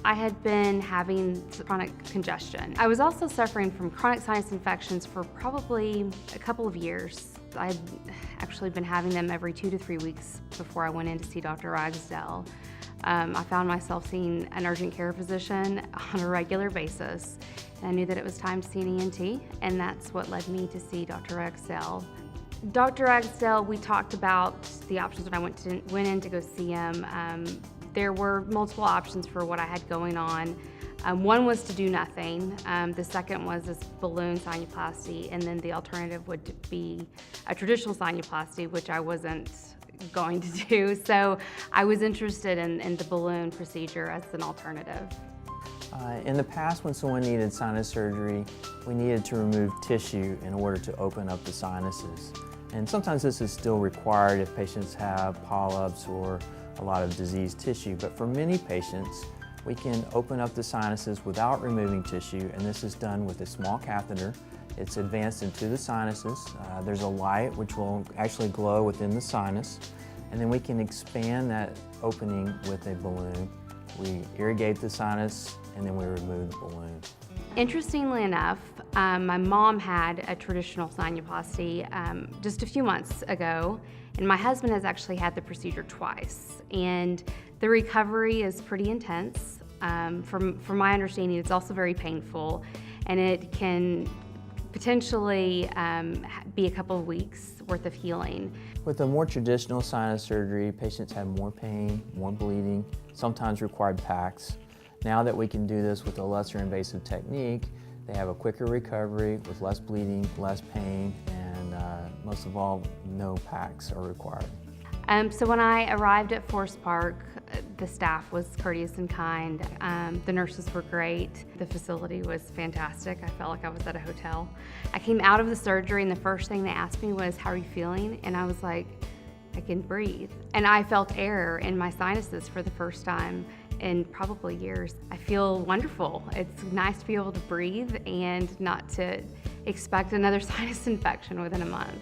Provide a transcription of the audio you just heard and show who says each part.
Speaker 1: I had been having chronic congestion. I was also suffering from chronic sinus infections for probably a couple of years. I had actually been having them every 2 to 3 weeks before I went in to see Dr. Ragsdale. I found myself seeing an urgent care physician on a regular basis. And I knew that it was time to see an ENT, and that's what led me to see Dr. Ragsdale. Dr. Ragsdale, we talked about the options when I went in to go see him. There were multiple options for what I had going on. One was to do nothing. The second was this balloon sinuplasty, and then the alternative would be a traditional sinuplasty, which I wasn't going to do. So I was interested in the balloon procedure as an alternative.
Speaker 2: In the past, when someone needed sinus surgery, we needed to remove tissue in order to open up the sinuses. And sometimes this is still required if patients have polyps or a lot of diseased tissue, but for many patients, we can open up the sinuses without removing tissue, and this is done with a small catheter. It's advanced into the sinuses. There's a light which will actually glow within the sinus, and then we can expand that opening with a balloon. We irrigate the sinus, and then we remove the balloon.
Speaker 1: Interestingly enough, my mom had a traditional sinuplasty just a few months ago, and my husband has actually had the procedure twice. And the recovery is pretty intense. From my understanding, it's also very painful, and it can potentially be a couple of weeks worth of healing.
Speaker 2: With a more traditional sinus surgery, patients have more pain, more bleeding, sometimes required packs. Now that we can do this with a lesser invasive technique, they have a quicker recovery with less bleeding, less pain, and most of all, no packs are required.
Speaker 1: So when I arrived at Forest Park, the staff was courteous and kind. The nurses were great. The facility was fantastic. I felt like I was at a hotel. I came out of the surgery, and the first thing they asked me was, "How are you feeling?" And I was like, "I can breathe." And I felt air in my sinuses for the first time in probably years. I feel wonderful. It's nice to be able to breathe and not to expect another sinus infection within a month.